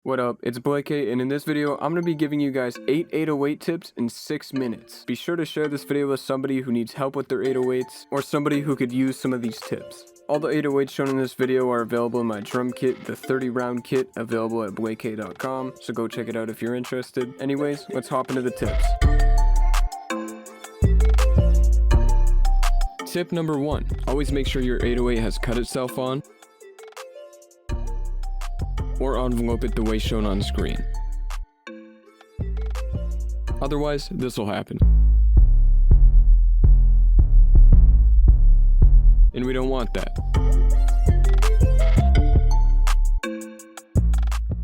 What up, it's blaykay, and in this video, I'm going to be giving you guys 8 808 tips in 6 minutes. Be sure to share this video with somebody who needs help with their 808s, or somebody who could use some of these tips. All the 808s shown in this video are available in my drum kit, the 30 round kit, available at blaykay.com, so go check it out if you're interested. Anyways, let's hop into the tips. Tip number 1, always make sure your 808 has cut itself on, or envelope it the way shown on screen. Otherwise, this will happen. And we don't want that.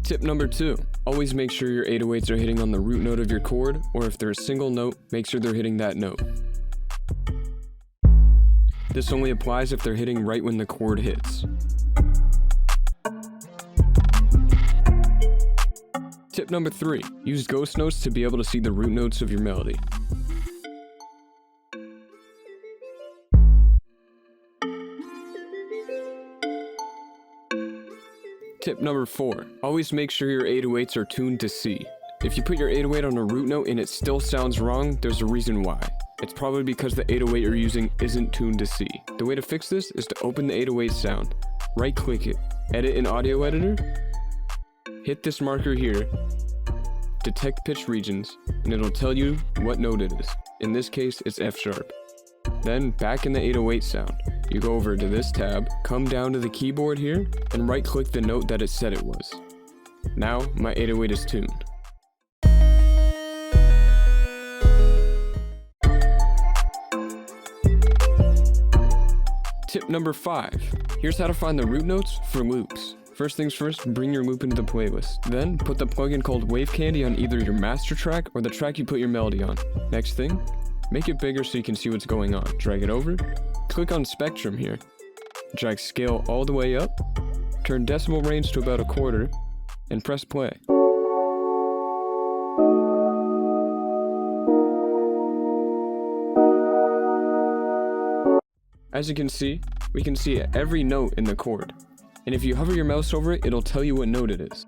Tip number 2, always make sure your 808s are hitting on the root note of your chord, or if they're a single note, make sure they're hitting that note. This only applies if they're hitting right when the chord hits. Tip number 3, use ghost notes to be able to see the root notes of your melody. Tip number 4, always make sure your 808s are tuned to C. If you put your 808 on a root note and it still sounds wrong, there's a reason why. It's probably because the 808 you're using isn't tuned to C. The way to fix this is to open the 808 sound, right click it, edit in audio editor, hit this marker here, detect pitch regions, and it'll tell you what note it is. In this case, it's F sharp. Then, back in the 808 sound, you go over to this tab, come down to the keyboard here, and right click the note that it said it was. Now, my 808 is tuned. Tip number 5, here's how to find the root notes for loops. First things first, bring your loop into the playlist. Then, put the plugin called Wave Candy on either your master track or the track you put your melody on. Next thing, make it bigger so you can see what's going on. Drag it over, click on Spectrum here, drag scale all the way up, turn decimal range to about 1/4, and press play. As you can see, we can see every note in the chord. And if you hover your mouse over it, it'll tell you what note it is.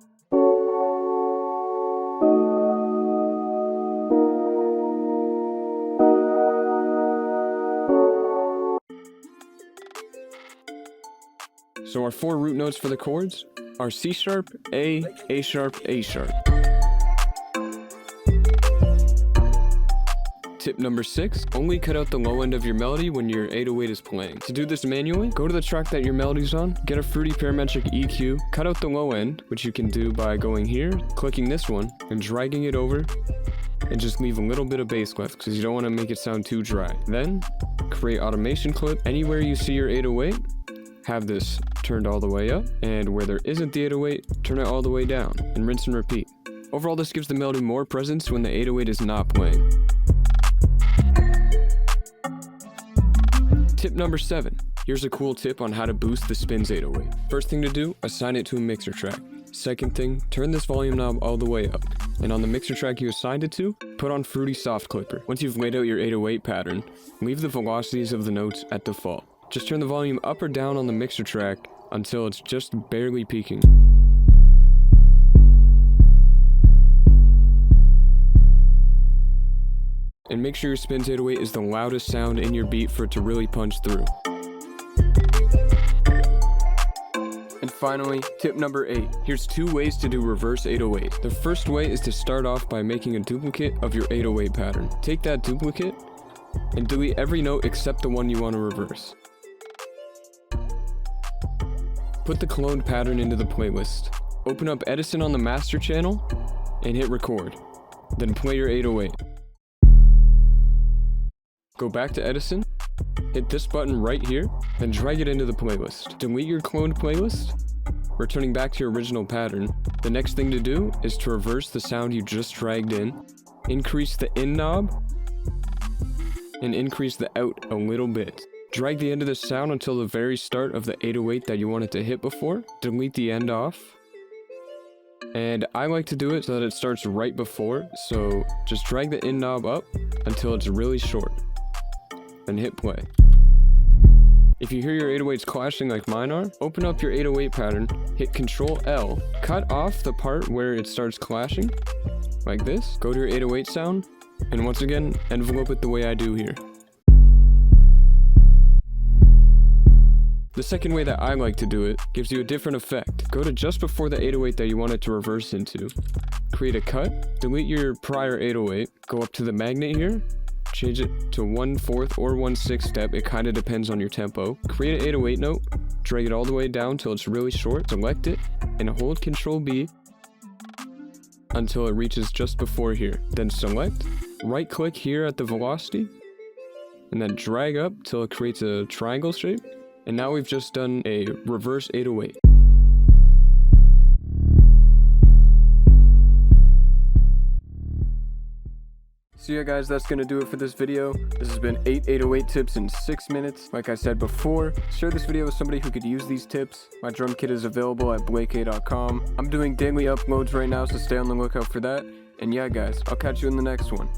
So our 4 root notes for the chords are C sharp, A sharp, A sharp. Tip number 6, only cut out the low end of your melody when your 808 is playing. To do this manually, go to the track that your melody's on, get a fruity parametric EQ, cut out the low end, which you can do by going here, clicking this one, and dragging it over, and just leave a little bit of bass left because you don't want to make it sound too dry. Then, create automation clip. Anywhere you see your 808, have this turned all the way up, and where there isn't the 808, turn it all the way down, and rinse and repeat. Overall, this gives the melody more presence when the 808 is not playing. Tip number 7, here's a cool tip on how to boost the Spins 808. First thing to do, assign it to a mixer track. Second thing, turn this volume knob all the way up. And on the mixer track you assigned it to, put on Fruity Soft Clipper. Once you've laid out your 808 pattern, leave the velocities of the notes at default. Just turn the volume up or down on the mixer track until it's just barely peaking. And make sure your Spins 808 is the loudest sound in your beat for it to really punch through. And finally, tip number 8. Here's 2 ways to do reverse 808. The first way is to start off by making a duplicate of your 808 pattern. Take that duplicate and delete every note except the one you want to reverse. Put the cloned pattern into the playlist. Open up Edison on the master channel and hit record. Then play your 808. Go back to Edison, hit this button right here, and drag it into the playlist. Delete your cloned playlist, returning back to your original pattern. The next thing to do is to reverse the sound you just dragged in, increase the in knob, and increase the out a little bit. Drag the end of the sound until the very start of the 808 that you wanted to hit before, delete the end off. And I like to do it so that it starts right before, so just drag the in knob up until it's really short. And hit play. If you hear your 808s clashing like mine are, open up your 808 pattern, hit Control L, cut off the part where it starts clashing, like this, go to your 808 sound, and once again, envelope it the way I do here. The second way that I like to do it gives you a different effect. Go to just before the 808 that you want it to reverse into. Create a cut, delete your prior 808, go up to the magnet here, change it to 1/4 or 1/6 step, it kind of depends on your tempo. Create an 808 note, drag it all the way down till it's really short, select it, and hold Control B until it reaches just before here. Then select, right click here at the velocity, and then drag up till it creates a triangle shape. And now we've just done a reverse 808. So yeah guys, that's gonna do it for this video. This has been 8 808 tips in 6 minutes. Like I said before, share this video with somebody who could use these tips. My drum kit is available at blaykay.com. I'm doing daily uploads right now, so stay on the lookout for that. And yeah guys, I'll catch you in the next one.